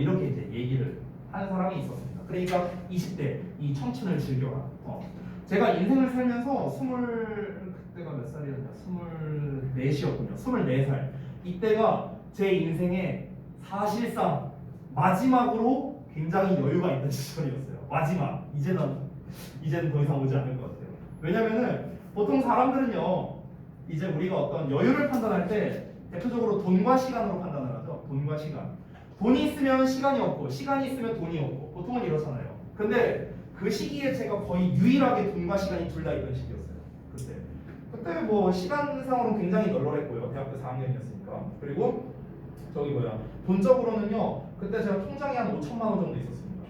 이렇게 이제 얘기를 하는 사람이 있었습니다. 그러니까 20대 이 청춘을 즐겨라. 제가 인생을 살면서 그때가 몇 살이었냐? 24이었군요. 24살. 이때가 제 인생의 사실상 마지막으로 굉장히 여유가 있는 시절이었어요. 마지막. 이제는 더 이상 오지 않을 것 같아요. 왜냐면은 보통 사람들은요, 이제 우리가 어떤 여유를 판단할 때 대표적으로 돈과 시간으로 판단을 하죠. 돈과 시간. 돈이 있으면 시간이 없고 시간이 있으면 돈이 없고 보통은 이렇잖아요. 근데 그 시기에 제가 거의 유일하게 돈과 시간이 둘 다 있던 시기였어요. 그때 뭐 시간상으로는 굉장히 널널했고요. 대학교 4학년이었으니까. 그리고 돈적으로는요. 그때 제가 통장에 한 5천만 원 정도 있었습니다.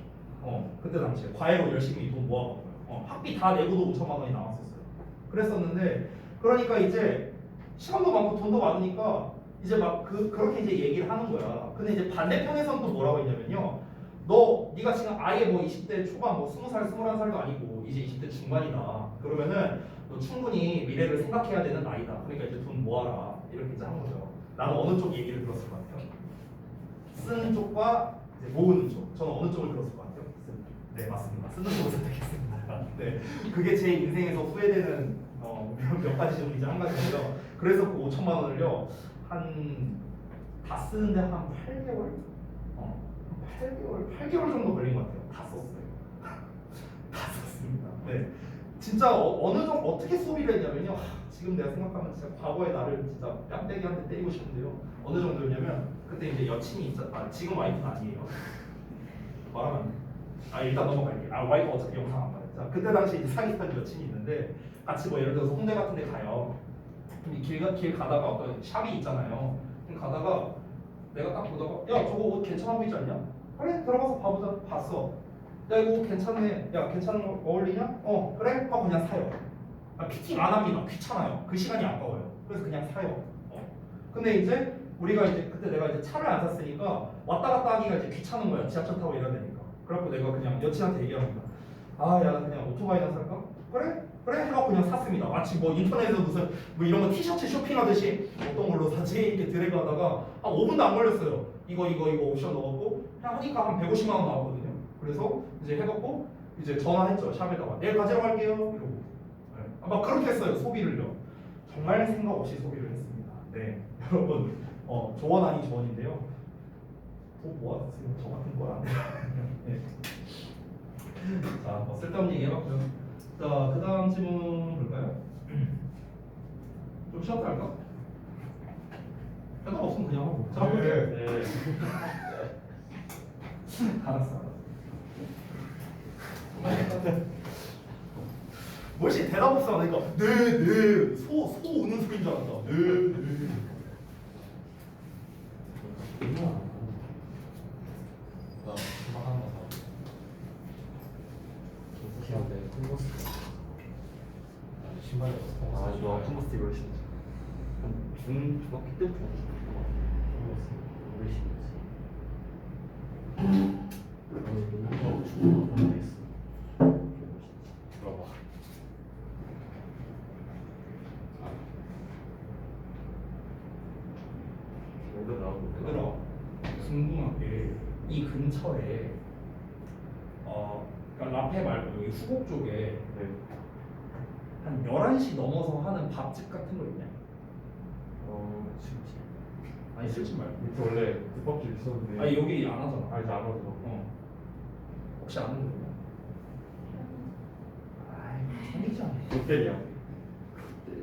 그때 당시에 과외로 열심히 돈 모아봤고요. 학비 다 내고도 5천만 원이 나왔었어요. 그랬었는데 그러니까 이제 시간도 많고 돈도 많으니까 이제 막 그렇게 이제 얘기를 하는 거야. 근데 이제 반대편에서는 또 뭐라고 했냐면요. 네가 지금 아예 뭐 20대 초반 뭐 20살, 21살도 아니고 이제 20대 중반이다. 그러면은 너 충분히 미래를 생각해야 되는 나이다. 그러니까 이제 돈 모아라. 이렇게 이제 한 거죠. 나는 어느 쪽 얘기를 들었을 것 같아요? 쓰는 쪽과 이제 모으는 쪽. 저는 어느 쪽을 들었을 것 같아요? 네, 맞습니다. 쓰는 쪽을 선택했습니다. 네, 그게 제 인생에서 후회되는 몇 가지 중 이제 한 가지인데요. 그래서 그 5천만 원을요 다 쓰는데 한 8개월? 8개월 정도 걸린 것 같아요. 다 썼어요. 다 썼습니다. 네, 진짜 어느 정도 어떻게 소비를 했냐면요. 지금 내가 생각하면 진짜 과거의 나를 진짜 뺨때기한테 때리고 싶은데요. 어느 정도였냐면 그때 이제 여친이 있었다. 지금 와이프는 아니에요. 말하면 안 돼. 일단 넘어갈게. 와이프 어차피 영상 안 봐요. 자, 그때 당시 이제 사귀었던 여친이 있는데 같이 뭐 예를 들어서 홍대 같은 데 가요. 길 가다가 어떤 샵이 있잖아요. 가다가 내가 딱 보다가 야 저거 옷 괜찮아 보이지 않냐? 그래 들어가서 봐보자. 봤어. 야 이거 옷 괜찮네. 야 괜찮은 거 어울리냐? 그래? 하고 그냥 사요. 피팅 안 합니다. 귀찮아요. 그 시간이 아까워요. 그래서 그냥 사요. 근데 이제 우리가 이제 그때 내가 이제 차를 안 샀으니까 왔다 갔다 하기가 이제 귀찮은 거야. 지하철 타고 이래야 되니까. 그래갖고 내가 그냥 여친한테 얘기합니다. 야 그냥 오토바이나 살까? 그래 해갖고 그냥 샀습니다. 마치 뭐 인터넷에서 무슨 뭐 이런 거 티셔츠 쇼핑하듯이 어떤 걸로 사지 이렇게 드래그 하다가 한 5분도 안 걸렸어요. 이거 옵션 넣었고 그냥 하니까 한 150만 원 나왔거든요. 그래서 이제 해갖고 이제 전화했죠. 샵에다가 내일 가지러 갈게요 이러고. 네. 막 그렇게 했어요. 소비를요. 정말 생각 없이 소비를 했습니다. 네, 여러분 조언 아닌 조언인데요. 돈 모아두세요. 저 같은 거안 돼요. 네. 자, 쓸데없는 얘기 해봤고요. 자, 그 다음 질문 볼까요? 좀 쉬었다 할까? 해답 없으면 그냥 하고. 자, 네. 알았어. 뭐지 대답 없어 하니까 네. 소 우는 소리인 줄 알았다. 네. 신발이 너 컨버스 이거 신었지. 중학교 때부터 얘들아 궁금한 게 이 근처에 그러니까 라페 말고 여기 후곡 쪽에 한 11시 넘어서 하는 밥집 같은 거 있냐? 술집. 아니 술집 말고. 밑에 원래 국밥집 있었는데. 아니 여기 안 하잖아. 아니 안 하죠. 혹시 아는 거 있냐? 아이 천이잖아. 롯데리아.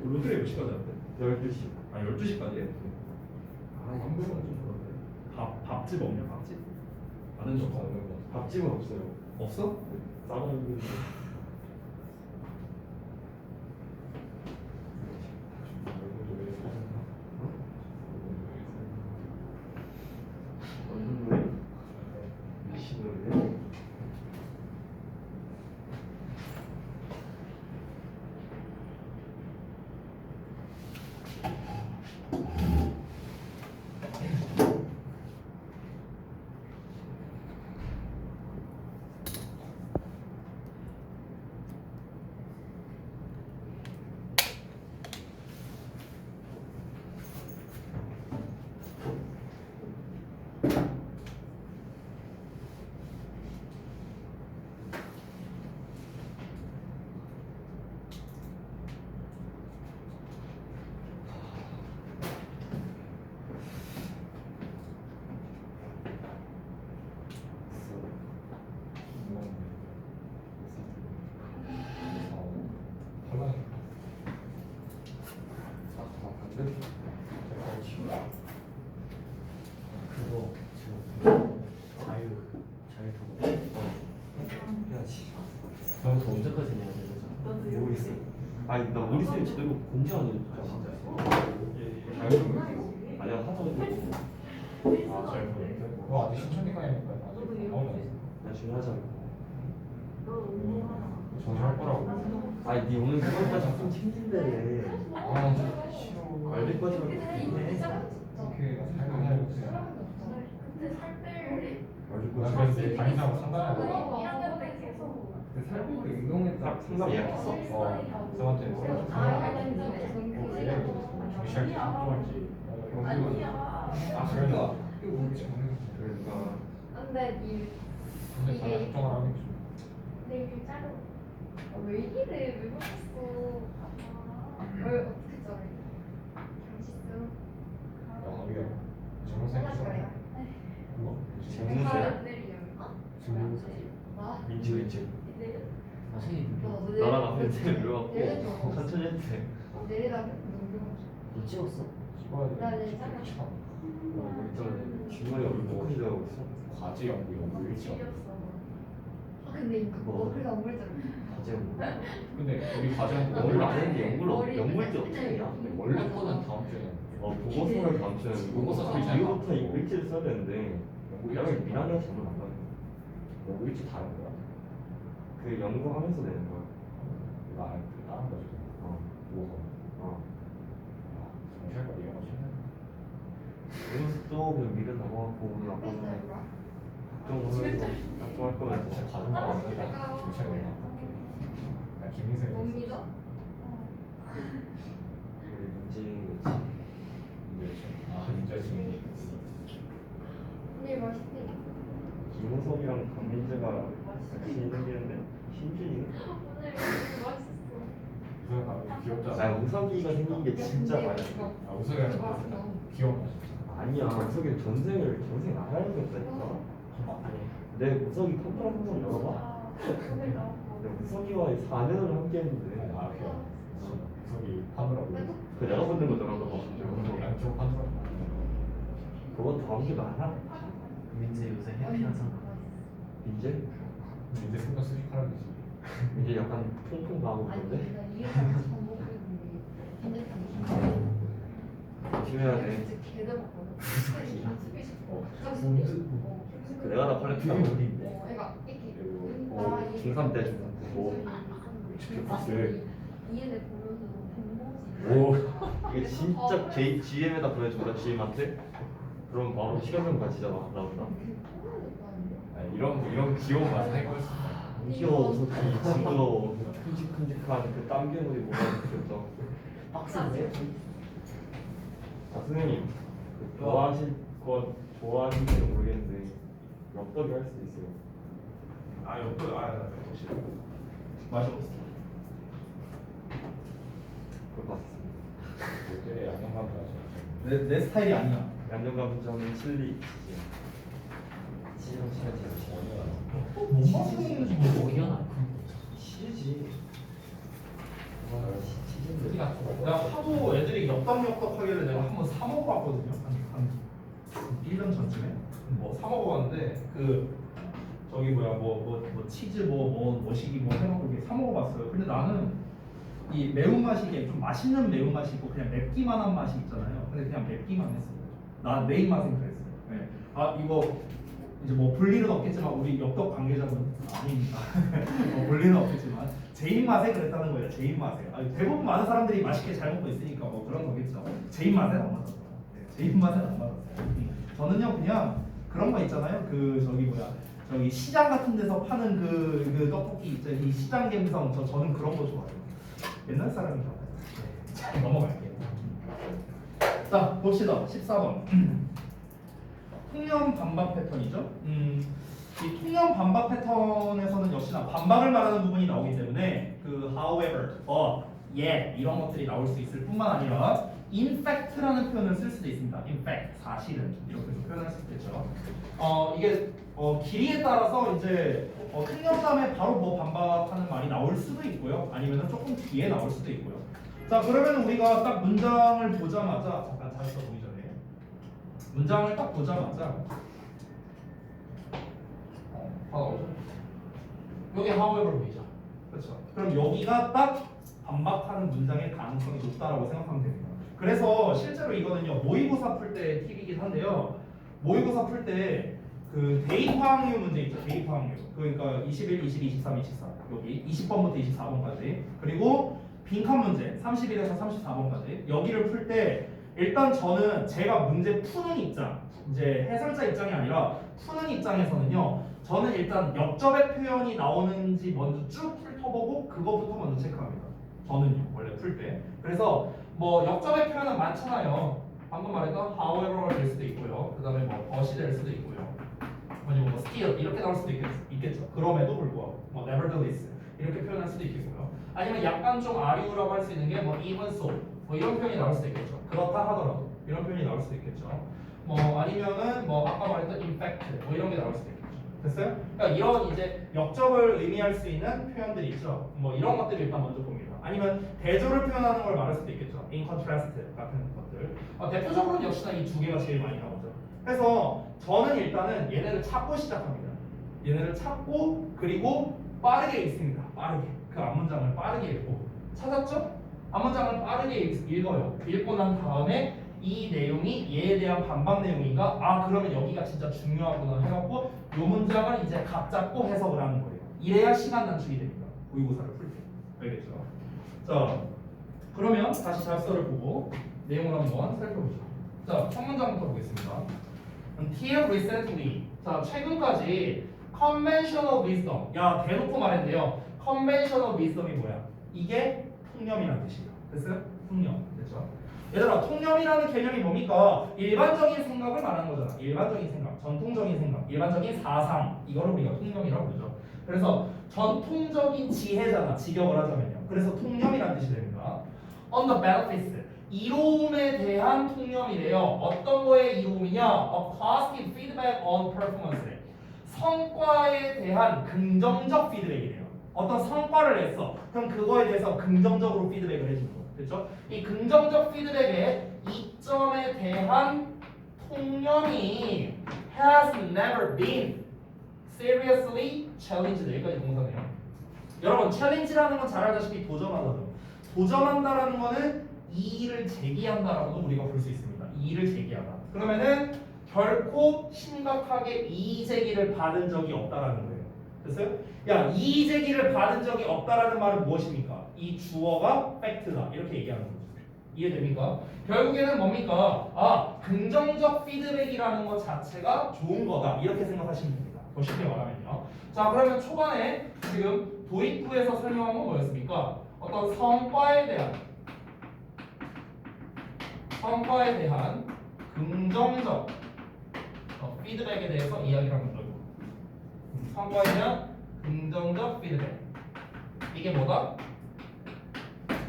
롯데리아 몇 시까지 하는데? 12시. 12시까지 해? 한 번은 좀 그런데. 밥집 없냐 밥집? 아는 적 없어? 밥집은 없어요. 없어? 싸먹는. 언제까지 해야 되죠? 모르겠어요. 아니 나 우리 쌤이 제대로 공지 안 해줬잖아. 자율적으로 아니야 하자고 했고. 잘 모르겠어요. 그거 아직 신청기가 아니니까 아직 나오지 나중에 하자고. 정리할 거라고. 아니 니 오늘 그것까지 작품 챙긴대. 아 싫어. 알릴 거지 말고 해. 이렇게 살고 살고 있어요. 근데 살 뺄. 나 그래서 당이사고 상담해야 돼. 1학년 때 계속. 살고 운동에 딱 상담 예약했어? 저한테 아니야. 그러니까 그러니까 근데 이게 내일 자르. 왜 이래? 왜 그랬어? 왜 어떻게 자르? 정문세. 다른 내일이야. 민지 왼쪽. 내일. 나랑 앞에 쌤 이래갖고 천천히 했대. 내일이라 너 찍었어? 나 내일 자르. 있잖아. 중간에 얼굴 뭐 하고 있어? 과제 연구 일치. 근데 이거 그래서 안 보이잖아. 과제 연구. 근데 우리 과제 연구 연구를 안 했는데 연구를 때 어떻게 했냐? 원래 거는 다음 주에 보고서를 다음 주에 보고서 쓰기 전에 이후부터 일지를 써야 되는데 연구 일치 미란이가 잘못 안 가요. 연구 일치 다른 거야? 그 연구하면서 내는 거야. 나 다른 거지. 보고서. 정시할 거 이런 거 싫네. 그래서 또 그냥 미래 넘어갔고 우리 아빠는 좀 오늘 할 거면 진짜 과정 나왔는데 정시할 거야. 나 김민생. 못 믿어? 민지 민재 지금 내일 맛있대. 김호석이랑 강민재가 같이 생기는데 신준이는? 오늘 맛있었어. 우석아 귀엽잖아. 아 우석이가 생긴 게 진짜 많이 아 우석이랑 귀여운 아니야 우석이는 전생 나가야 되겠다니까. 내 우석이 커플 한번 열어봐. 내가 우석이와 4년을 함께 했는데 아 귀여워. 우석이 파느라고. 그 내가 붙는 거잖아 너. 양쪽 파느라고. 그건 더 한 게 많아. 민재 요새 해피하잖아. 민재? 민재 순간 수식하는 거지. 민재 약간 통통 나고 그런데? 조심해야 돼. 그 내가 다 팔렸다. 중3 때 뭐 이해를 보면서 오 이게 진짜 GM에다 보내줘라 GM한테? 그럼 바로 시간명 가지잖아 나온다. 이런 귀여운 맛을 해볼 수 있다. 귀여워 우석이 징그러워 큼직큼직한 그 땀개물이 뭐가 있었죠. 빡센데? 아 선생님 그 좋아하실지는 모르겠는데 엽떡이 할 수도 있어요. 옆에 혹시 마셔봤어. 그럴 것 같습니다. 롯데 양념감자 하죠. 내 스타일이 아니야. 양념감자는 칠리 지정 시간 지정 못 마시는 시간. 오히려 치즈지. 크기가 내가 하도 애들이 엽떡 하길래 내가 한번 사 먹어봤거든요. 한 1년 전쯤에 뭐 사 먹어봤는데 그 저기 뭐 치즈 뭐시기 뭐 해먹고 이렇게 사 먹어봤어요. 근데 나는 이 매운맛이 이게 좀 맛있는 매운맛이 있고 그냥 맵기만 한 맛이 있잖아요. 근데 그냥 맵기만 했어요. 나 내 입맛은 그랬어요. 네. 아 이거 이제 뭐 볼일은 없겠지만 우리 엽떡 관계자분 아닙니다. 볼 일은 없겠지만 제 입맛에 그랬다는 거예요. 제 입맛에. 아니, 대부분 많은 사람들이 맛있게 잘 먹고 있으니까 뭐 그런 거겠죠. 제 입맛에 안 맞았어요. 네, 제 입맛에 안 맞았어요. 저는요 그냥 그런 거 있잖아요. 그 저기 시장 같은 데서 파는 그 떡볶이 있죠. 이 시장 감성 저는 그런 거 좋아해요. 옛날 사람인가 봐요. 네, 자 넘어갈게요. 자 봅시다. 14번. 통념 반박 패턴이죠. 이 통념 반박 패턴에서는 역시나 반박을 말하는 부분이 나오기 때문에 그 however, yet 이런 것들이 나올 수 있을 뿐만 아니라 in fact라는 표현을 쓸 수도 있습니다. in fact, 사실은 이렇게도 표현할 수 있겠죠. 이게 길이에 따라서 이제 통념 다음에 바로 뭐 반박하는 말이 나올 수도 있고요. 아니면 조금 뒤에 나올 수도 있고요. 자 그러면 우리가 딱 문장을 보자마자 잠깐 다시 보기 전에 문장을 딱 보자마자 하나 오죠. 여기 however 보이죠? 그렇죠. 그럼 여기가 딱 반박하는 문장의 가능성이 높다라고 생각하면 됩니다. 그래서 실제로 이거는요 모의고사 풀 때 팁이긴 한데요. 모의고사 풀 때 그 대입화학류 문제 있죠. 대입화학류. 그러니까 21, 22, 23, 24 여기 20번부터 24번까지 그리고 빈칸 문제 31에서 34번까지 여기를 풀 때 일단 저는 제가 문제 푸는 입장 이제 해설자 입장이 아니라 푸는 입장에서는요 저는 일단 역접의 표현이 나오는지 먼저 쭉 훑어보고 그거부터 먼저 체크합니다. 저는요 원래 풀 때. 그래서 뭐 역접의 표현은 많잖아요. 방금 말했던 however가 될 수도 있고요. 그 다음에 뭐 but이 될 수도 있고요. 아니면 뭐 still 이렇게 나올 수도 있겠죠. 그럼에도 불구하고 뭐 nevertheless 이렇게 표현할 수도 있겠고요. 아니면 약간 좀 아류라고 할 수 있는 게 뭐 even so 뭐 이런 표현이 나올 수도 있겠죠. 그렇다 하더라도 이런 표현이 나올 수도 있겠죠. 뭐 아니면은 뭐 아까 말했던 in fact 뭐 이런 게 나올 수도 있겠죠. 됐어요? 그러니까 이런 이제 역접을 의미할 수 있는 표현들이 있죠. 뭐 이런 것들을 일단 먼저 봅니다. 아니면 대조를 표현하는 걸 말할 수도 있겠죠. in contrast 같은 것들. 대표적으로는 역시나 이 두 개가 제일 많이 나오죠. 그래서 저는 일단은 얘네를 찾고 시작합니다. 얘네를 찾고 그리고 빠르게 읽습니다. 빠르게 그 앞문장을 빠르게 읽고 찾았죠? 앞문장을 빠르게 읽어요. 읽고 난 다음에 이 내용이 얘에 대한 반박 내용인가? 아 그러면 여기가 진짜 중요하구나 해갖고 이 문장을 이제 각 잡고 해석을 하는 거예요. 이래야 시간 단축이 됩니다. 모의고사를 풀 때. 알겠죠? 자 그러면 다시 잡서를 보고 내용을 한번 살펴보죠. 자 첫 문장부터 보겠습니다. Until recently. 자 최근까지 conventional wisdom. 야 대놓고 말했는데요. conventional wisdom이 뭐야? 이게 통념이라는 뜻이에요. 됐어요? 통념. 됐죠? 얘들아 통념이라는 개념이 뭡니까? 일반적인 생각을 말하는 거잖아. 일반적인 생각, 전통적인 생각, 일반적인 사상 이거를 우리가 통념이라고 부르죠. 그래서 전통적인 지혜잖아. 직역을 하자면요. 그래서 통념이라는 뜻이 됩니다. On the benefits 이로움에 대한 통념이래요. 어떤 거의 이로움이냐? A positive feedback on performance 성과에 대한 긍정적 피드백이래요. 어떤 성과를 냈어. 그럼 그거에 대해서 긍정적으로 피드백을 해주는 거. 됐죠? 이 긍정적 피드백의 이점에 대한 통념이 has never been seriously challenged. 여기까지 동사네요. 여러분, challenge라는 건 잘 알다시피 도전하다죠. 도전한다라는 거는 이의를 제기한다라고도 우리가 볼 수 있습니다. 이의를 제기하다. 그러면은 결코 심각하게 이의 제기를 받은 적이 없다라는 거예요. 됐어요? 야, 이의 제기를 받은 적이 없다라는 말은 무엇입니까? 이 주어가 팩트다. 이렇게 얘기하는 거죠. 이해됩니까? 결국에는 뭡니까? 아, 긍정적 피드백이라는 것 자체가 좋은 거다. 이렇게 생각하시면 됩니다. 더 쉽게 말하면요. 자, 그러면 초반에 지금 도입부에서 설명한 건 뭐였습니까? 어떤 성과에 대한 긍정적 피드백에 대해서 이야기를 한 거죠. 성과에 대한 긍정적 피드백. 이게 뭐다?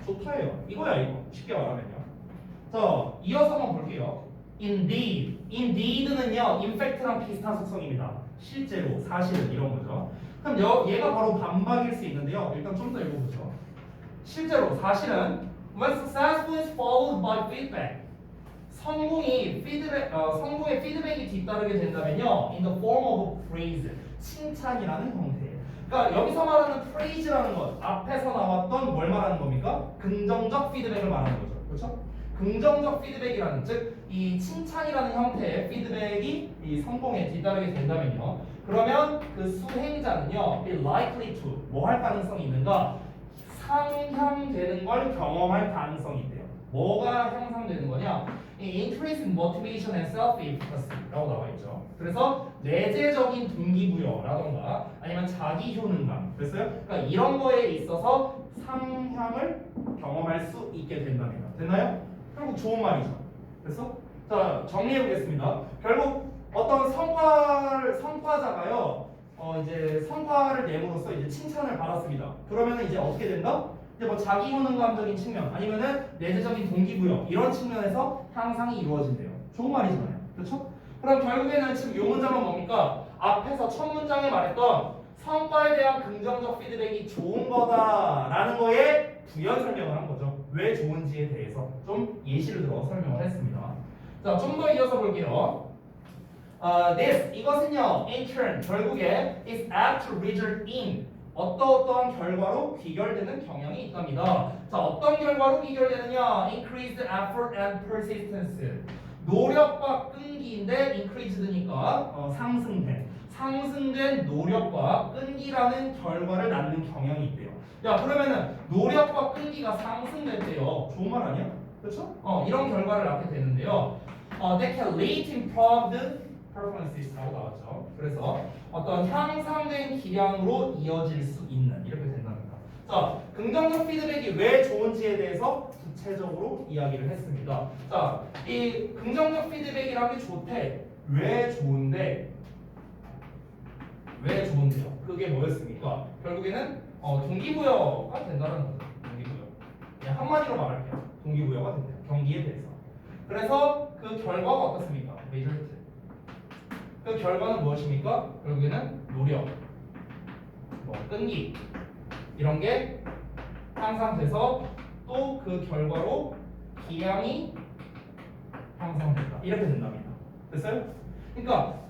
좋다예요. 이거야 이거. 쉽게 말하면요. 자, 이어서 한번 볼게요. Indeed. Indeed는요, in fact랑 비슷한 속성입니다. 실제로, 사실은 이런 거죠. 그럼 얘가 바로 반박일 수 있는데요. 일단 좀 더 읽어보죠. 실제로, 사실은 when successful is followed by feedback. 성공의 피드백이 뒤따르게 된다면요, in the form of praise, 칭찬이라는 형태예요. 그러니까 여기서 말하는 praise라는 것, 앞에서 나왔던 뭘 말하는 겁니까? 긍정적 피드백을 말하는 거죠. 그렇죠? 긍정적 피드백이라는, 즉 이 칭찬이라는 형태의 피드백이 이 성공에 뒤따르게 된다면요, 그러면 그 수행자는요, be likely to 뭐 할 가능성이 있는가? 상향되는 걸 경험할 가능성이 있대요. 뭐가 향상되는 거냐? 이 increase in motivation and self-efficacy라고 나와 있죠. 그래서 내재적인 동기부여라던가 아니면 자기 효능감, 됐어요? 그러니까 이런 거에 있어서 상향을 경험할 수 있게 된답니다. 됐나요? 결국 좋은 말이죠. 됐어? 자, 정리해 보겠습니다. 결국 어떤 성과자가요, 이제 성과를 내므로써 이제 칭찬을 받았습니다. 그러면은 이제 어떻게 된다? 이제 뭐 자기 효능감적인 측면 아니면은 내재적인 동기부여 이런 측면에서 향상이 이루어진대요. 좋은 말이잖아요. 그렇죠? 그럼 결국에는 지금 이 문장은 뭡니까? 앞에서 첫 문장에 말했던 성과에 대한 긍정적 피드백이 좋은 거다라는 거에 부연 설명을 한 거죠. 왜 좋은지에 대해서 좀 예시를 들어 설명을 했습니다. 자, 좀 더 이어서 볼게요. This 이것은요, in turn 결국에 is apt to result in 어떠어떠한 결과로 귀결되는 경향이 있답니다. 자, 어떤 결과로 귀결되느냐? Increased effort and persistence. 노력과 끈기인데 increased니까 상승된 노력과 끈기라는 결과를 낳는 경향이 있대요. 야, 그러면은 노력과 끈기가 상승됐대요. 좋은 말 아니야? 그렇죠? 이런 결과를 낳게 되는데요. That can lead to improved performance라고 나왔죠. 그래서 어떤 향상된 기량으로 이어질 수 있는 이렇게 된답니다. 자, 긍정적 피드백이 왜 좋은지에 대해서 구체적으로 이야기를 했습니다. 자, 이 긍정적 피드백이라는 게 좋대. 왜 좋은데요? 그게 뭐였습니까? 결국에는 동기부여가 된다는 거죠. 동기부여. 그냥 한마디로 말할게요. 동기부여가 된대요. 경기에 대해서. 그래서 그 결과가 어떻습니까? 리절트. 그 결과는 무엇입니까? 결국에는 노력, 끈기 이런 게 향상돼서 또 그 결과로 기량이 향상된다. 이렇게 된답니다. 됐어요? 그러니까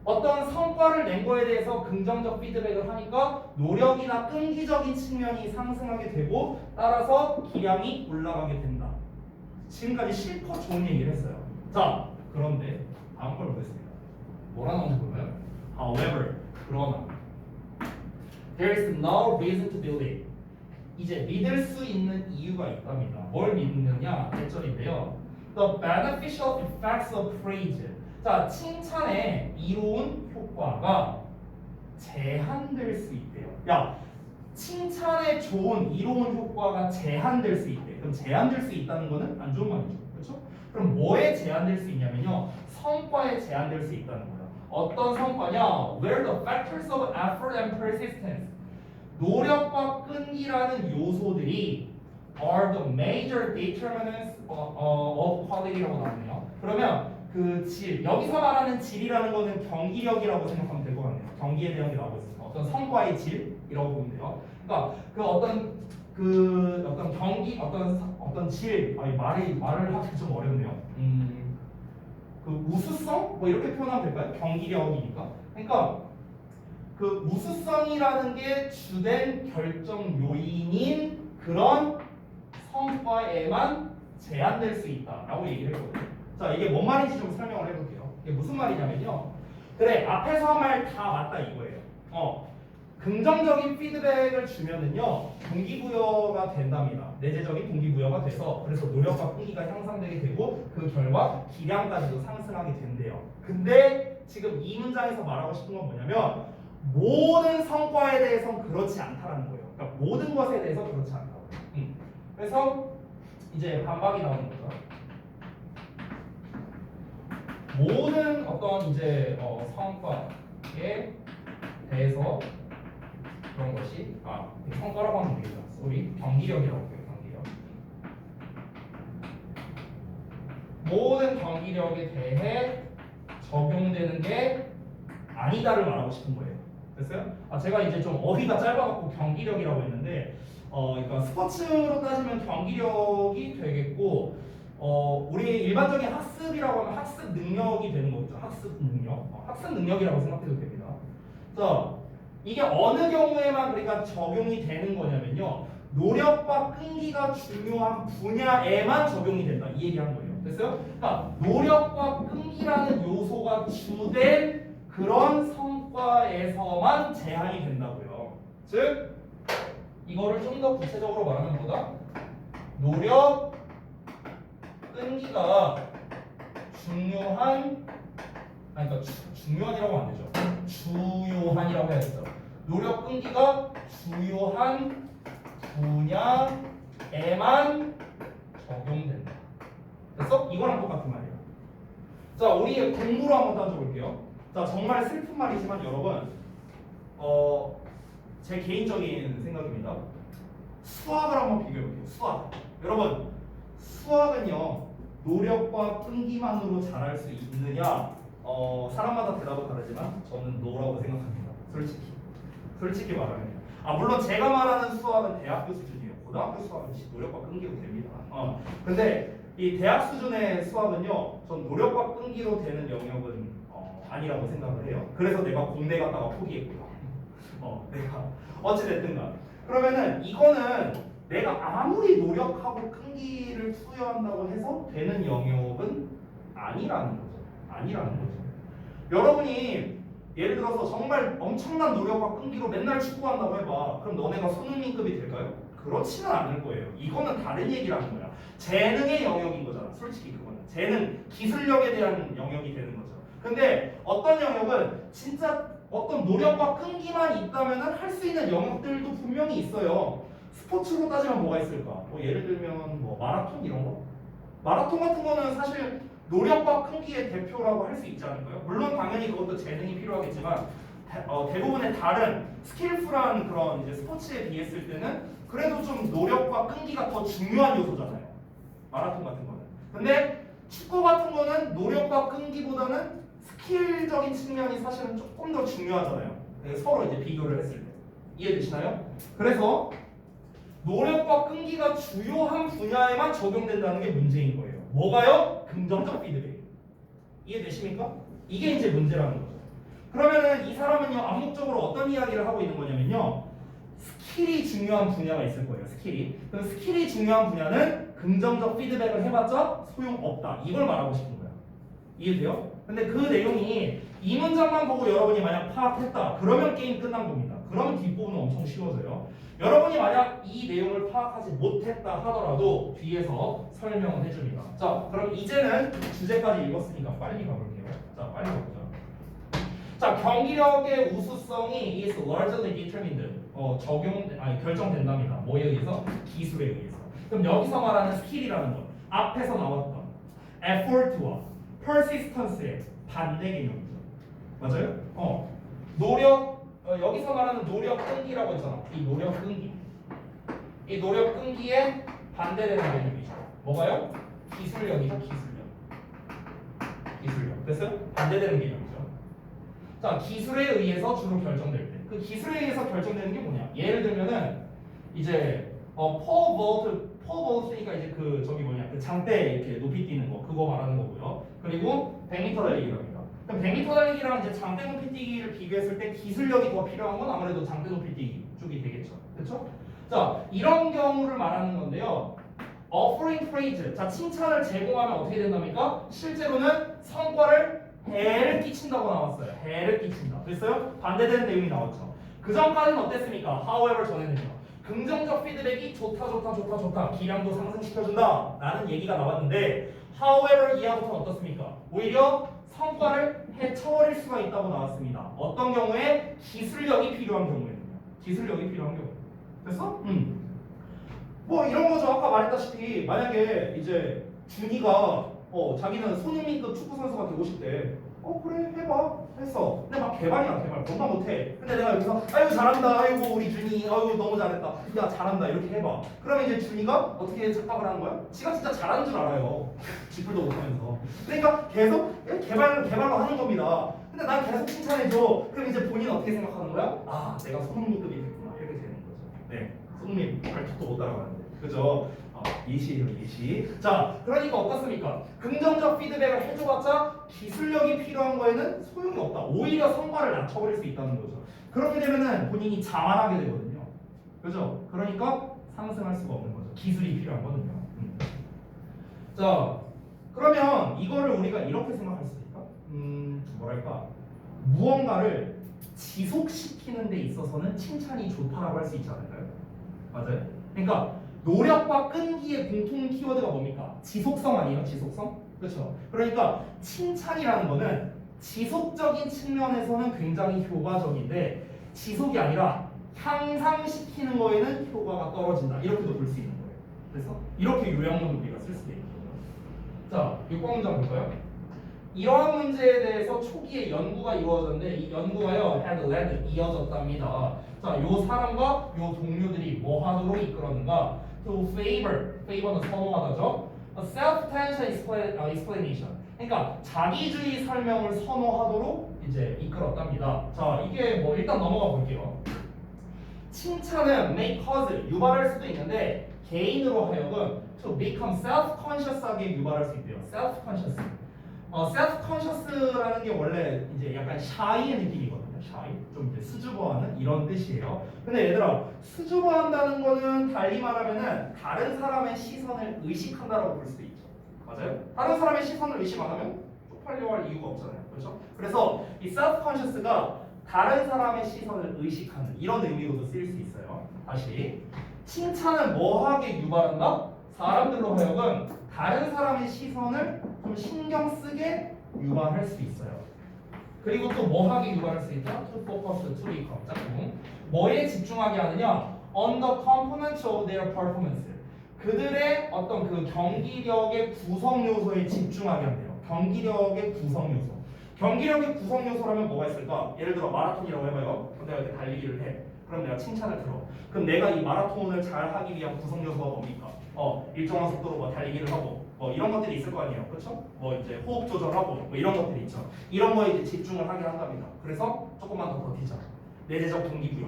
어떤 성과를 낸 거에 대해서 긍정적 피드백을 하니까 노력이나 끈기적인 측면이 상승하게 되고 따라서 기량이 올라가게 된다. 지금까지 실컷 좋은 얘기를 했어요. 자, 그런데 다음 걸 보겠습니다. 뭐라 나오는지 볼까요? However, 그러나 there is no reason to believe. 이제 믿을 수 있는 이유가 있답니다. 뭘 믿느냐? 대절인데요. The beneficial effects of praise. 자, 칭찬의 이로운 효과가 제한될 수 있대요. 야, 칭찬의 좋은 이로운 효과가 제한될 수 있대. 그럼 제한될 수 있다는 거는 안 좋은 말이죠. 그렇죠? 그럼 뭐에 제한될 수 있냐면요. 성과에 제한될 수 있다는 거예요. 어떤 성과냐? Where the factors of effort and persistence. 노력과 끈기라는 요소들이 are the major determinants of quality라고 나오네요. 그러면 그 질, 여기서 말하는 질이라는 거는 경기력이라고 생각하면 될 것 같네요. 경기에 대한 게 나오고 있습니다. 어떤 성과의 질이라고 보면 돼요. 그러니까 그 어떤 경기, 어떤 질, 말을 하기 좀 어렵네요. 그 우수성 뭐 이렇게 표현하면 될까요? 경기력이니까. 그러니까 그 우수성이라는 게 주된 결정 요인인 그런 성과에만 제한될 수 있다라고 얘기를 했거든요. 자, 이게 뭔 말인지 좀 설명을 해볼게요. 이게 무슨 말이냐면요. 그래, 앞에서 한 말 다 맞다 이거예요. 긍정적인 피드백을 주면은요 동기부여가 된답니다. 내재적인 동기부여가 돼서 그래서 노력과 끈기가 향상되게 되고 그 결과 기량까지도 상승하게 된대요. 근데 지금 이 문장에서 말하고 싶은 건 뭐냐면 모든 성과에 대해서는 그렇지 않다라는 거예요. 그러니까 모든 것에 대해서 그렇지 않다고. 그래서 이제 반박이 나오는 거죠. 모든 어떤 이제 성과에 대해서 그런 것이 성과라고 하면 되겠다. 우리 경기력이라고 해요. 경기력. 모든 경기력에 대해 적용되는 게 아니다를 말하고 싶은 거예요. 됐어요? 제가 이제 좀 어휘가 짧아갖고 경기력이라고 했는데, 그러니까 스포츠로 따지면 경기력이 되겠고, 우리 일반적인 학습이라고 하면 학습 능력이 되는 거죠. 학습 능력, 학습 능력이라고 생각해도 됩니다. 자, 이게 어느 경우에만 그러니까 적용이 되는 거냐면요, 노력과 끈기가 중요한 분야에만 적용이 된다. 이 얘기한 거예요. 됐어요? 그러니까 노력과 끈기라는 요소가 주된 그런 성과에서만 제한이 된다고요. 즉 이거를 좀 더 구체적으로 말하면 뭐다? 노력, 끈기가 중요한, 그러니까 중요한이라고 안 되죠. 주요한이라고 해야겠죠. 노력, 끈기가 주요한 분야에만 적용된다. 됐어? 이거랑 똑같은 말이에요. 자, 우리 공부로 한번 따져볼게요. 자, 정말 슬픈 말이지만 여러분, 제 개인적인 생각입니다. 수학을 한번 비교해볼게요. 수학. 여러분, 수학은요, 노력과 끈기만으로 잘할 수 있느냐? 사람마다 대답은 다르지만 저는 노라고 생각합니다. 솔직히 말하면. 물론 제가 말하는 수학은 대학교 수준이에요. 고등학교 수학은 노력과 끈기로 됩니다. 근데 이 대학 수준의 수학은요, 전 노력과 끈기로 되는 영역은 아니라고 생각을 해요. 그래서 내가 공대 갔다가 포기했고요. 내가 어찌됐든가 그러면은 이거는 내가 아무리 노력하고 끈기를 투여한다고 해서 되는 영역은 아니라는 거죠. 여러분이 예를 들어서 정말 엄청난 노력과 끈기로 맨날 축구한다고 해봐. 그럼 너네가 손흥민급이 될까요? 그렇지는 않을 거예요. 이거는 다른 얘기라는 거야. 재능의 영역인 거잖아. 솔직히 그거는 재능, 기술력에 대한 영역이 되는 거죠. 근데 어떤 영역은 진짜 어떤 노력과 끈기만 있다면 할 수 있는 영역들도 분명히 있어요. 스포츠로 따지면 뭐가 있을까? 뭐 예를 들면 뭐 마라톤 이런 거? 마라톤 같은 거는 사실 노력과 끈기의 대표라고 할 수 있지 않을까요? 물론 당연히 그것도 재능이 필요하겠지만 대부분의 다른 스킬풀한 그런 이제 스포츠에 비했을 때는 그래도 좀 노력과 끈기가 더 중요한 요소잖아요. 마라톤 같은 거는. 근데 축구 같은 거는 노력과 끈기보다는 스킬적인 측면이 사실은 조금 더 중요하잖아요. 서로 이제 비교를 했을 때. 이해되시나요? 그래서 노력과 끈기가 주요한 분야에만 적용된다는 게 문제인 거예요. 뭐가요? 긍정적 피드백. 이해되십니까? 이게 이제 문제라는 거죠. 그러면은 이 사람은요 암묵적으로 어떤 이야기를 하고 있는 거냐면요 스킬이 중요한 분야가 있을 거예요. 그럼 스킬이 중요한 분야는 긍정적 피드백을 해봤자 소용없다. 이걸 말하고 싶은 거야. 이해돼요? 근데 그 내용이 이 문장만 보고 여러분이 만약 파악했다 그러면 게임 끝난 겁니다. 그러면 뒷부분은 엄청 쉬워져요. 여러분이 만약 이 내용을 파악하지 못했다 하더라도 뒤에서 설명을 해줍니다. 자, 그럼 이제는 주제까지 읽었으니까 빨리 가볼게요. 자, 빨리 가보자. 자, 경기력의 우수성이 is largely determined. 결정된답니다. 뭐에 의해서? 기술에 의해서. 그럼 여기서 말하는 스킬이라는 건 앞에서 나왔던 effort와 persistence의 반대 개념이죠. 맞아요? 여기서 말하는 노력 끈기라고 했잖아. 이 노력 끈기. 이 노력 끈기에 반대되는 개념이죠. 뭐가요? 기술력이죠. 기술력. 됐어요? 반대되는 개념이죠. 자, 기술에 의해서 주로 결정될 때. 그 기술에 의해서 결정되는 게 뭐냐? 예를 들면은 이제 포볼트니까 이제 그 장대 이렇게 높이 뛰는 거 그거 말하는 거고요. 그리고 100m 달리기랍니다. 그럼 100m 달리기랑 이제 장대 높이 뛰기를 비교했을 때 기술력이 더 필요한 건 아무래도 장대 높이 뛰기 쪽이 되겠죠. 그렇죠? 자, 이런 경우를 말하는 건데요. offering praise. 자, 칭찬을 제공하면 어떻게 된답니까? 실제로는 성과를 해를 끼친다고 나왔어요. 해를 끼친다. 됐어요? 반대되는 내용이 나왔죠. 그 전까지는 어땠습니까? however 전에는요. 긍정적 피드백이 좋다. 기량도 상승시켜준다. 라는 얘기가 나왔는데 however 이하부터는 어떻습니까? 오히려 성과를 해쳐버릴 수가 있다고 나왔습니다. 어떤 경우에? 기술력이 필요한 경우에는요. 기술력이 필요한 경우. 됐어? 뭐 이런 거죠. 아까 말했다시피 만약에 이제 준이가 자기는 손흥민급 축구 선수가 되고 싶대. 그래 해봐 했어. 근데 막 개발이야 겁나 못해. 근데 내가 여기서 아이고 잘한다. 아이고 우리 준이 아이고 너무 잘했다. 야 잘한다 이렇게 해봐. 그러면 이제 준이가 어떻게 착각을 하는 거야? 지가 진짜 잘하는 줄 알아요. 쥐뿔도 못하면서. 그러니까 계속 개발로 하는 겁니다. 근데 난 계속 칭찬해줘. 그럼 이제 본인 어떻게 생각하는 거야? 아 내가 손흥민급이 됐구나 이렇게 되는 거죠. 네, 손흥민 발톱도 못 따라가는데. 그죠? 예시. 자, 그러니까 어떻습니까? 긍정적 피드백을 해줘봤자 기술력이 필요한 거에는 소용이 없다. 오히려 성과를 낮춰버릴 수 있다는 거죠. 그렇게 되면은 본인이 자만하게 되거든요. 그죠? 그러니까 상승할 수가 없는 거죠. 기술이 필요한 거든요. 자, 그러면 이거를 우리가 이렇게 생각할 수 있을까? 뭐랄까? 무언가를 지속시키는 데 있어서는 칭찬이 좋다라고 할 수 있지 않을까요? 맞아요? 그러니까 노력과 끈기의 공통 키워드가 뭡니까? 지속성 아니에요? 지속성? 그렇죠. 그러니까 칭찬이라는 거는 지속적인 측면에서는 굉장히 효과적인데 지속이 아니라 향상시키는 거에는 효과가 떨어진다. 이렇게도 볼 수 있는 거예요. 그래서 이렇게 요약문을 우리가 쓸 수가 있거든요. 자, 6번 문장 볼까요? 이러한 문제에 대해서 초기에 연구가 이루어졌는데 이 연구가요 had led 이어졌답니다. 자, 요 사람과 요 동료들이 뭐 하도록 이끌었는가? To favor는 선호하다죠. A self-attention explanation. 그러니까 자기주의 설명을 선호하도록 이제 이끌었답니다. 자, 이게 뭐 일단 넘어가 볼게요. 칭찬은 may cause 유발할 수도 있는데 개인으로 하여금 to become self-conscious하게 유발할 수 있대요. self-conscious. self-conscious라는 게 원래 이제 약간 샤이의 느낌이거든요. occupy 좀 이제 수줍어하는 이런 뜻이에요. 근데 얘들아 수줍어한다는 거는 달리 말하면은 다른 사람의 시선을 의식한다라고 볼 수도 있죠. 맞아요? 다른 사람의 시선을 의식 안 하면 쪽팔려 할 이유가 없잖아요. 그렇죠? 그래서 이 self-conscious가 다른 사람의 시선을 의식하는 이런 의미로도 쓰일 수 있어요. 다시 칭찬은 뭐하게 유발한다? 사람들로 하여금 다른 사람의 시선을 좀 신경 쓰게 유발할 수 있어요. 그리고 또 뭐하게 유발할 수 있죠? To focus, to become. 짝꿍. 뭐에 집중하게 하느냐? On the components of their performance. 그들의 어떤 그 경기력의 구성 요소에 집중하게 한대요. 경기력의 구성 요소. 경기력의 구성 요소라면 뭐가 있을까? 예를 들어 마라톤이라고 해봐요. 그럼 내가 이렇게 달리기를 해. 그럼 내가 칭찬을 들어. 그럼 내가 이 마라톤을 잘 하기 위한 구성 요소가 뭡니까? 일정한 속도로 뭐 달리기를 하고 뭐 이런 것들이 있을 거 아니에요. 그렇죠? 뭐 이제 호흡 조절하고 뭐 이런 것들이 있죠. 이런 거에 이제 집중을 하게 한답니다. 그래서 조금만 더 버티자. 내재적 동기부여.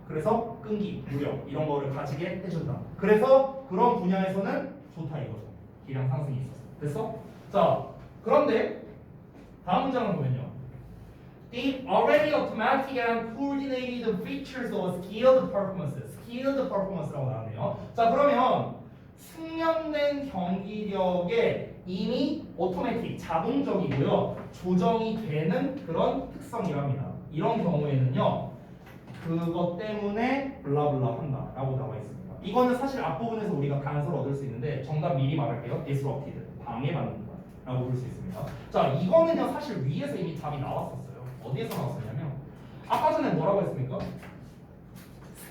그래서 끈기, 무력 이런 거를 가지게 해준다. 그래서 그런 분야에서는 좋다 이거죠. 기량 상승이 있었어. 됐어? 자, 그런데 다음 문장을 보면요. The already automatic and coordinated features of skilled performance. skilled performance라고 나왔네요. 자, 그러면 숙련된 경기력에 이미 오토매틱, 자동적이고요. 조정이 되는 그런 특성이랍니다. 이런 경우에는요. 그것 때문에 블라블라 한다라고 나와 있습니다. 이거는 사실 앞부분에서 우리가 단서를 얻을 수 있는데 정답 미리 말할게요. disrupted, 방해받는다라고 볼 수 있습니다. 자, 이거는요 사실 위에서 이미 답이 나왔었어요. 어디에서 나왔었냐면 아까 전에 뭐라고 했습니까?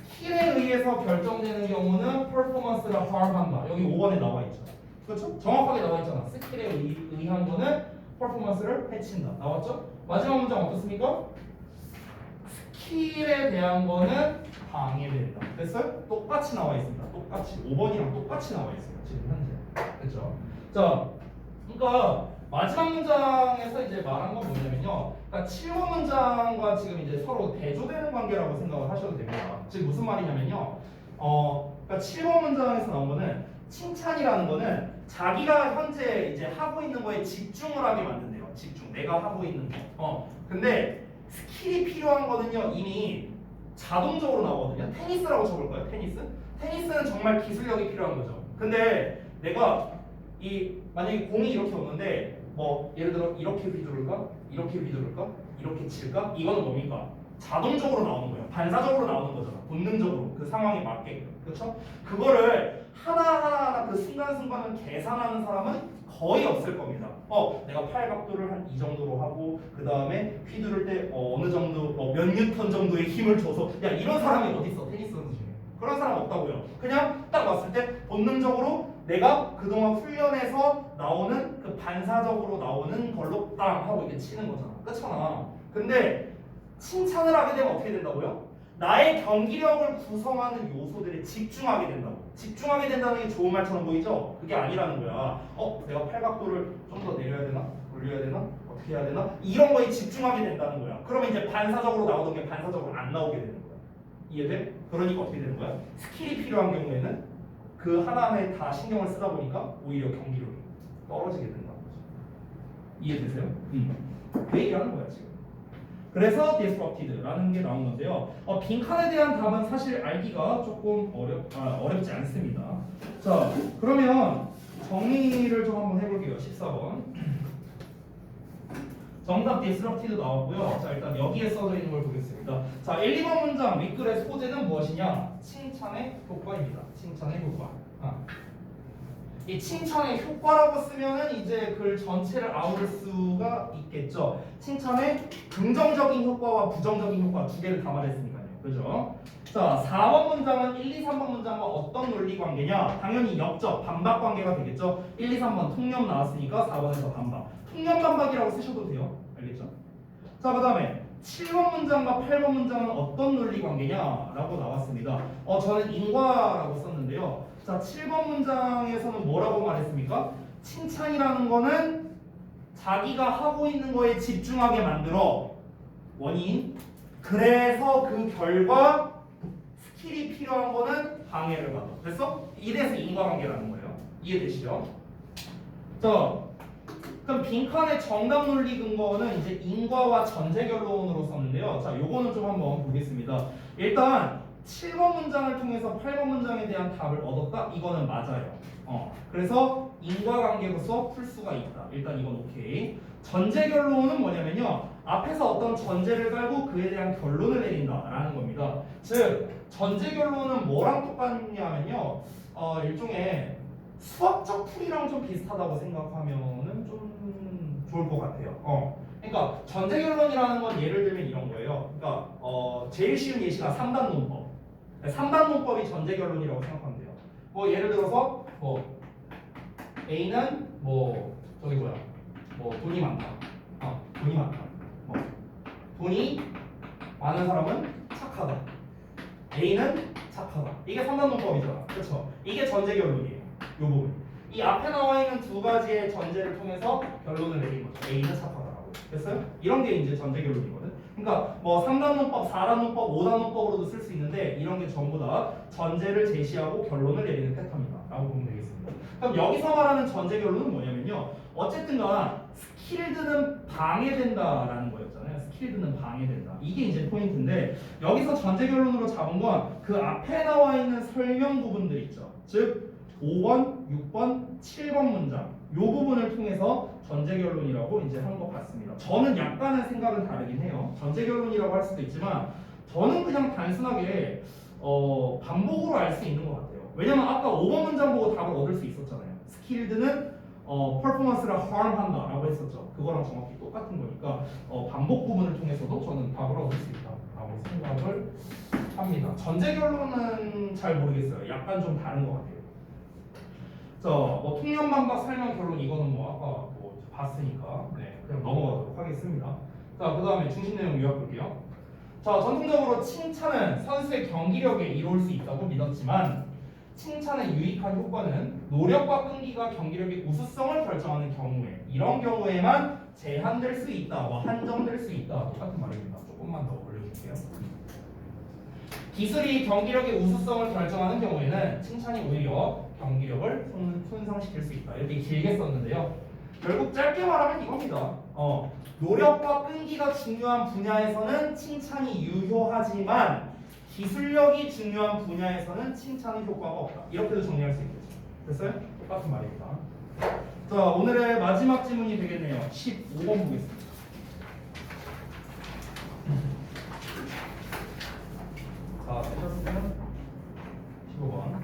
스킬에 의해서 결정되는 경우는 퍼포먼스라 파악한다. 여기 5번에 나와 있죠. 그렇죠? 정확하게 나와 있잖아. 스킬에 의한 거는 퍼포먼스를 해친다. 나왔죠? 마지막 문장 어떻습니까? 스킬에 대한 거는 방해된다. 됐어요? 똑같이 나와 있습니다. 똑같이 5번이랑 똑같이 나와 있어요. 지금 현재. 그렇죠? 자, 그러니까 마지막 문장에서 이제 말한 건 뭐냐면요. 그러니까 7번 문장과 지금 이제 서로 대조되는 관계라고 생각을 하셔도 됩니다. 즉 무슨 말이냐면요. 그러니까 7번 문장에서 나온 거는 칭찬이라는 거는 자기가 현재 이제 하고 있는 거에 집중을 하게 만든대요. 집중. 내가 하고 있는 거. 근데 스킬이 필요한 거는요 이미 자동적으로 나오거든요. 테니스라고 쳐볼까요? 테니스는 정말 기술력이 필요한 거죠. 근데 내가 만약에 공이 이렇게 오는데 뭐 예를 들어 이렇게 휘두를까? 이렇게 휘두를까? 이렇게 칠까? 이거는 뭡니까? 자동적으로 나오는 거예요. 반사적으로 나오는 거잖아. 본능적으로 그 상황에 맞게끔. 그렇죠? 그거를 하나하나 그 순간순간을 계산하는 사람은 거의 없을 겁니다. 내가 팔 각도를 한 이 정도로 하고 그 다음에 휘두를 때 어느 정도 몇 뉴턴 정도의 힘을 줘서 야 이런 사람이 어디 있어? 테니스 선수 중에 그런 사람 없다고요. 그냥 딱 왔을 때 본능적으로 내가 그동안 훈련해서 나오는 그 반사적으로 나오는 걸로 땅 하고 이렇게 치는 거잖아. 그렇잖아. 근데 칭찬을 하게 되면 어떻게 된다고요? 나의 경기력을 구성하는 요소들에 집중하게 된다고. 집중하게 된다는 게 좋은 말처럼 보이죠? 그게 아니라는 거야. 내가 팔각도를 좀 더 내려야 되나? 올려야 되나? 어떻게 해야 되나? 이런 거에 집중하게 된다는 거야. 그러면 이제 반사적으로 나오던 게 반사적으로 안 나오게 되는 거야. 이해돼? 그러니까 어떻게 되는 거야? 스킬이 필요한 경우에는 그 하나하나에 다 신경을 쓰다 보니까 오히려 경기력이 떨어지게 된다는 거죠. 이해되세요? 그 얘기하는 거야 지금. 그래서 disrupted라는 게 나온 건데요. 빈칸에 대한 답은 사실 알기가 조금 어렵지 않습니다. 자, 그러면 정리를 좀 한번 해볼게요. 14번. 정답 disrupted 나왔고요. 자, 일단 여기에 써져 있는 걸 보겠습니다. 자, 1, 2번 문장 윗글의 소재는 무엇이냐? 칭찬의 효과입니다. 칭찬의 효과. 이 칭찬의 효과라고 쓰면은 이제 글 전체를 아우를 수가 있겠죠. 칭찬의 긍정적인 효과와 부정적인 효과 두 개를 다 말했으니까요. 그죠? 자, 4번 문장은 1, 2, 3번 문장과 어떤 논리 관계냐? 당연히 역적, 반박 관계가 되겠죠. 1, 2, 3번 통념 나왔으니까 4번에서 반박. 통념 반박이라고 쓰셔도 돼요. 알겠죠? 자, 그 다음에 7번 문장과 8번 문장은 어떤 논리 관계냐라고 나왔습니다. 저는 인과라고 썼는데요. 자, 7번 문장에서는 뭐라고 말했습니까? 칭찬이라는 거는 자기가 하고 있는 거에 집중하게 만들어. 원인. 그래서 그 결과 스킬이 필요한 거는 방해를 받아. 됐어? 이래서 인과관계라는 거예요. 이해되시죠? 자, 그럼 빈칸의 정답 논리 근거는 이제 인과와 전제 결론으로 썼는데요. 자, 요거는 좀 한번 보겠습니다. 일단 7번 문장을 통해서 8번 문장에 대한 답을 얻었다. 이거는 맞아요. 그래서 인과관계로서 풀 수가 있다. 일단 이건 오케이. 전제 결론은 뭐냐면요. 앞에서 어떤 전제를 깔고 그에 대한 결론을 내린다라는 겁니다. 즉 전제 결론은 뭐랑 똑같냐면요. 일종의 수학적 풀이랑 좀 비슷하다고 생각하면은 좀 좋을 것 같아요. 그러니까 전제 결론이라는 건 예를 들면 이런 거예요. 그러니까 제일 쉬운 예시가 3단 논법. 3단 논법이 전제 결론이라고 생각하면 돼요. 뭐 예를 들어서 뭐 A는 뭐 저기 뭐야? 뭐 돈이 많다. 돈이 많다. 돈이 많은 사람은 착하다. A는 착하다. 이게 3단 논법이잖아. 그렇죠? 이게 전제 결론이에요. 요 부분. 이 앞에 나와 있는 두 가지의 전제를 통해서 결론을 내린 거죠. A는 착하다라고. 됐어요? 이런 게 이제 전제 결론이거든. 그러니까 뭐 3단 논법, 4단 논법, 5단 논법으로도 쓸 수 있는데 이런 게 전부 다 전제를 제시하고 결론을 내리는 패턴이다라고 보면 되겠습니다. 그럼 여기서 말하는 전제 결론은 뭐냐면요. 어쨌든간 스킬드는 방해된다라는 거였잖아요. 스킬드는 방해된다. 이게 이제 포인트인데 여기서 전제 결론으로 잡은 건 그 앞에 나와 있는 설명 부분들 있죠. 즉 5번, 6번, 7번 문장 이 부분을 통해서 전제 결론이라고 이제 한 것 같습니다. 저는 약간의 생각은 다르긴 해요. 전제 결론이라고 할 수도 있지만 저는 그냥 단순하게 반복으로 알 수 있는 것 같아요. 왜냐면 아까 5번 문장 보고 답을 얻을 수 있었잖아요. 스킬드는 퍼포먼스를 harm한다라고 했었죠. 그거랑 정확히 똑같은 거니까 반복 부분을 통해서도 저는 답을 얻을 수 있다라고 생각을 합니다. 전제 결론은 잘 모르겠어요. 약간 좀 다른 것 같아요. 뭐 통념 반박 설명 결론 이거는 뭐 아까 뭐 봤으니까 그냥 넘어가도록 하겠습니다. 자, 그 다음에 중심 내용 요약 볼게요. 자, 전통적으로 칭찬은 선수의 경기력에 이로울 수 있다고 믿었지만 칭찬의 유익한 효과는 노력과 끈기가 경기력의 우수성을 결정하는 경우에 이런 경우에만 제한될 수 있다, 뭐 한정될 수 있다. 똑같은 말입니다. 조금만 더 올려줄게요. 기술이 경기력의 우수성을 결정하는 경우에는 칭찬이 오히려 경기력을 손상시킬 수 있다. 이렇게 길게 썼는데요. 결국 짧게 말하면 이겁니다. 노력과 끈기가 중요한 분야에서는 칭찬이 유효하지만 기술력이 중요한 분야에서는 칭찬의 효과가 없다. 이렇게도 정리할 수 있겠죠. 됐어요? 똑같은 말입니다. 자, 오늘의 마지막 질문이 되겠네요. 15번 보겠습니다. 자, 되셨으면 15번.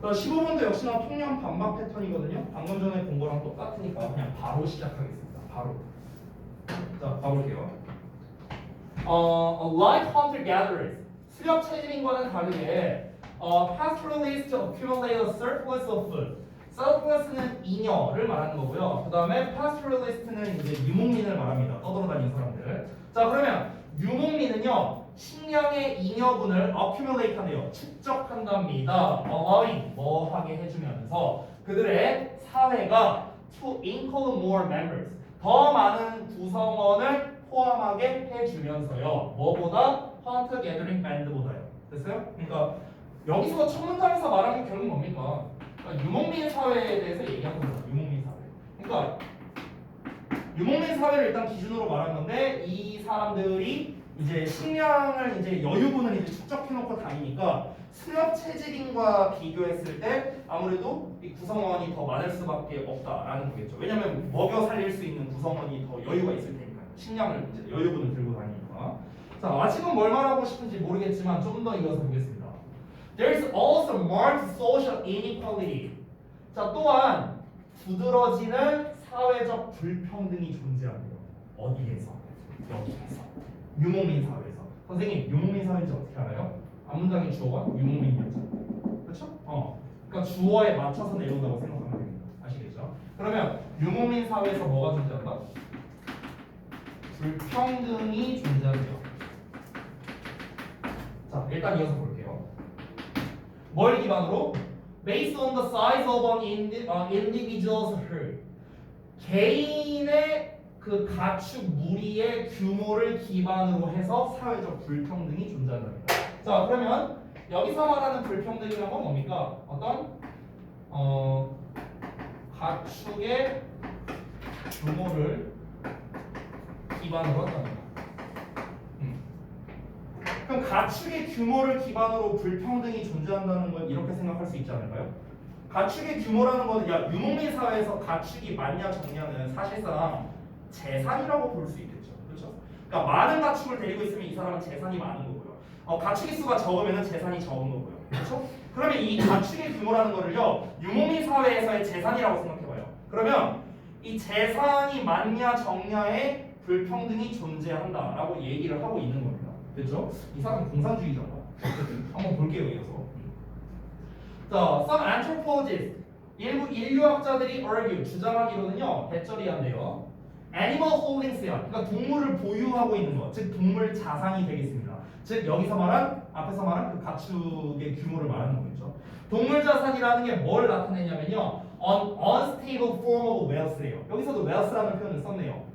자, 15번도 역시나 통념 반박 패턴이거든요. 방금 전에 본 거랑 똑같으니까 그냥 바로 시작하겠습니다. 바로. 자, 가볼게요. Like hunter-gatherers, 수렵 체질인과는 다르게 pastoralists accumulate a surplus of food. surplus는 잉여를 말하는 거고요. 그 다음에 pastoralist는 이제 유목민을 말합니다. 떠돌아다니는 사람들. 자, 그러면 유목민은요 식량의 잉여분을 accumulate 하네요. 축적한답니다. allowing 뭐 하게 해주면서 그들의 사회가 to include more members 더 많은 구성원을 포함하게 해주면서요. 뭐보다 hunter gathering band보다요. 됐어요? 그러니까 여기서 첫 문장에서 말하는 게 결국 뭡니까? 그러니까 유목민 사회에 대해서 얘기하는 거죠. 유목민 사회. 그러니까 유목민 사회를 일단 기준으로 말한 건데 이 사람들이 이제 식량을 이제 여유분을 이제 축적해놓고 다니니까 수렵 체질인과 비교했을 때 아무래도 이 구성원이 더 많을 수밖에 없다라는 거겠죠. 왜냐하면 먹여 살릴 수 있는 구성원이 더 여유가 있을 테니까요. 식량을 이제 여유분을 들고 다니니까. 자, 아직은 뭘 말하고 싶은지 모르겠지만 좀 더 이어서 보겠습니다. There is also marked social inequality. 자, 또한 두드러지는 사회적 불평등이 존재합니다. 어디에서? 여기에서. 유목민 사회에서. 선생님, 유목민 사회인지 어떻게 알아요? 앞문장의 주어가 유목민이었죠. 그렇죠? 그러니까 주어에 맞춰서 내려온다고 생각하면 됩니다. 아시겠죠? 그러면 유목민 사회에서 뭐가 존재한다? 불평등이 존재한대요. 자, 일단 이어서 볼게요. 뭘 기반으로? Based on the size of an individual's herd. 개인의 그 가축 무리의 규모를 기반으로 해서 사회적 불평등이 존재한답니다. 자, 그러면 여기서 말하는 불평등이란 건 뭡니까? 어떤 가축의 규모를 기반으로 한다는 거. 그럼 가축의 규모를 기반으로 불평등이 존재한다는 건 이렇게 생각할 수 있지 않을까요? 가축의 규모라는 거는 유목민 사회에서 가축이 많냐 적냐는 사실상 재산이라고 볼 수 있겠죠. 그렇죠? 그러니까 많은 가축을 데리고 있으면 이 사람은 재산이 많은 거고요. 가축의 수가 적으면 재산이 적은 거고요. 그렇죠? 그러면 이 가축의 규모라는 거를요 유목민 사회에서의 재산이라고 생각해봐요. 그러면 이 재산이 많냐 적냐에 불평등이 존재한다라고 얘기를 하고 있는 겁니다. 됐죠? 이 사람은 공산주의자다. 한번 볼게요, 이어서. 자, some anthropologists, 일부 인류학자들이 argue, 주장하기로는요, 배절이한데요. animal holdings야, 그러니까 동물을 보유하고 있는 것, 즉 동물 자산이 되겠습니다. 즉 여기서 말한, 앞에서 말한 그 가축의 규모를 말하는 거겠죠. 동물 자산이라는 게 뭘 나타내냐면요, unstable form of wealth예요. 여기서도 wealth라는 표현을 썼네요.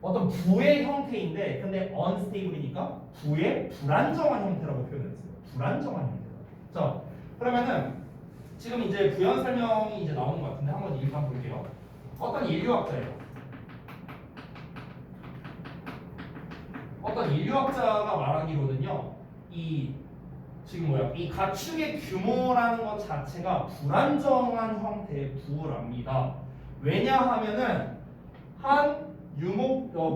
어떤 부의 형태인데 근데 unstable이니까 부의 불안정한 형태라고 표현했어요. 불안정한 형태다. 자, 그러면은 지금 이제 부연 설명이 이제 나오는 것 같은데 한번 일단 볼게요. 어떤 인류학자예요. 어떤 인류학자가 말하기로는요, 이 가축의 규모라는 것 자체가 불안정한 형태의 부호랍니다. 왜냐하면은 한 유목민이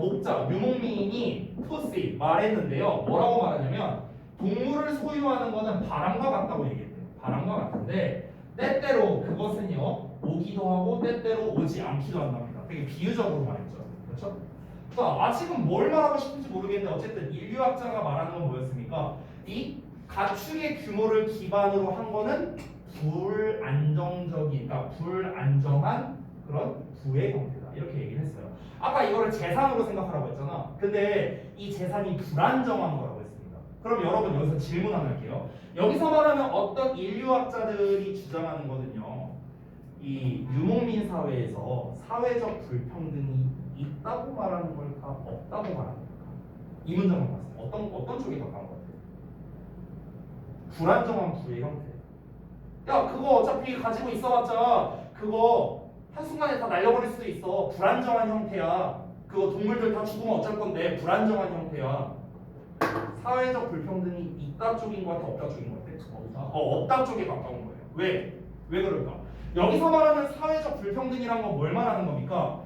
푸시 말했는데요. 뭐라고 말하냐면 동물을 소유하는 것은 바람과 같다고 얘기했대요. 바람과 같은데 때때로 그것은요 오기도 하고 때때로 오지 않기도 한답니다. 되게 비유적으로 말했죠. 그렇죠? 자, 지금 뭘 말하고 싶은지 모르겠는데 어쨌든 인류학자가 말하는 건 뭐였습니까? 이 가축의 규모를 기반으로 한 거는 불안정적인, 그러니까 불안정한 그런 부의 형태다. 이렇게 얘기를 했어요. 아까 이거를 재산으로 생각하라고 했잖아. 근데 이 재산이 불안정한 거라고 했습니다. 그럼 여러분 여기서 질문 하나 할게요. 여기서 말하는 어떤 인류학자들이 주장하는 거는요, 이 유목민 사회에서 사회적 불평등이 있다고 말하는 걸까, 없다고 말하는 걸까? 이 문장만 봤어요. 어떤 쪽이 더 강한 것 같아요? 불안정한 부의 형태. 야, 그거 어차피 가지고 있어봤자 그거 한순간에 다 날려버릴 수도 있어. 불안정한 형태야. 그거 동물들 다 죽으면 어쩔 건데 불안정한 형태야. 사회적 불평등이 있다 쪽인 것 같아, 없다 쪽인 것 같아? 없다 쪽에 가까운 거예요. 왜? 왜 그럴까? 여기서 말하는 사회적 불평등이란 건 뭘 말하는 겁니까?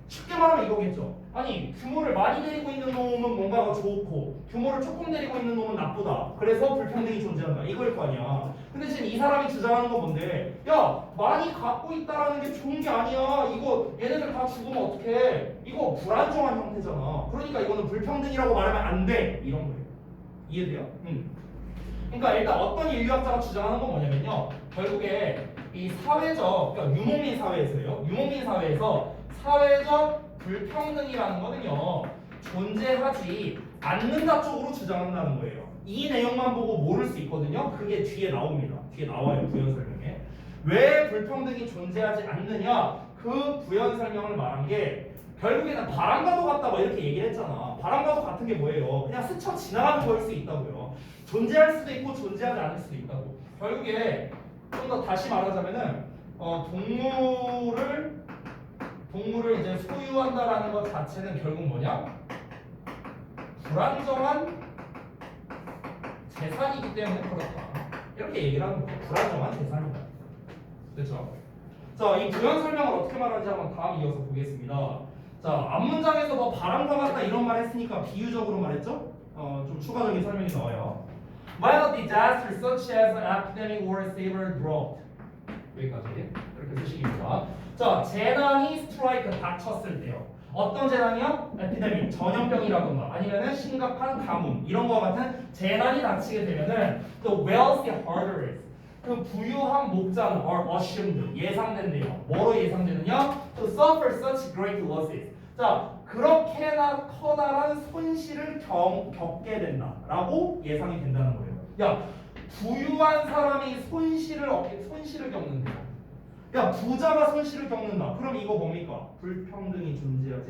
쉽게 말하면 이거겠죠. 아니, 규모를 많이 데리고 있는 놈은 뭔가가 좋고 규모를 조금 데리고 있는 놈은 나쁘다. 그래서 불평등이 존재한다. 이거일 거 아니야. 근데 지금 이 사람이 주장하는 건 뭔데? 야, 많이 갖고 있다라는 게 좋은 게 아니야. 이거 얘네들 다 죽으면 어떡해. 이거 불안정한 형태잖아. 그러니까 이거는 불평등이라고 말하면 안 돼. 이런 거예요. 이해돼요? 그러니까 일단 어떤 인류학자가 주장하는 건 뭐냐면요, 결국에 이 사회적, 그러니까 유목민 사회에서요, 유목민 사회에서 사회적 불평등이라는 거는요 존재하지 않는다 쪽으로 주장한다는 거예요. 이 내용만 보고 모를 수 있거든요. 그게 뒤에 나옵니다. 뒤에 나와요, 부연 설명에. 왜 불평등이 존재하지 않느냐, 그 부연 설명을 말한 게 결국에는 바람과도 같다 뭐 이렇게 얘기를 했잖아. 바람과도 같은 게 뭐예요? 그냥 스쳐 지나가는 거일 수 있다고요. 존재할 수도 있고 존재하지 않을 수도 있다고. 결국에 좀 더 다시 말하자면은 동물을 이제 소유한다라는 것 자체는 결국 뭐냐? 불안정한 재산이기 때문에 그렇다. 이렇게 얘기를 하는 거예요. 불안정한 재산이다. 됐죠? 자, 이 부연 설명을 어떻게 말하는지 한번 다음 이어서 보겠습니다. 자, 앞문장에서 뭐 바람과 같다 이런 말 했으니까 비유적으로 말했죠? 좀 추가적인 설명이 나와요. While disasters such as an epidemic or saber drought, 여기까지 이렇게 쓰시기입니다. 자, 재난이 스트라이크 닥쳤을 때요. 어떤 재난이요? 에피데믹, 전염병이라던가 아니면은 심각한 가뭄 이런 거와 같은 재난이 닥치게 되면은 the wealthy herders, 그 부유한 목자는 are assumed, 예상된대요. 뭐로 예상되느냐? To suffer such great losses. 자, 그렇게나 커다란 손실을 겪게 된다라고 예상이 된다는 거예요. 야, 부유한 사람이 손실을 겪는데요. 야, 부자가 손실을 겪는다. 그럼 이거 뭡니까? 불평등이 존재하지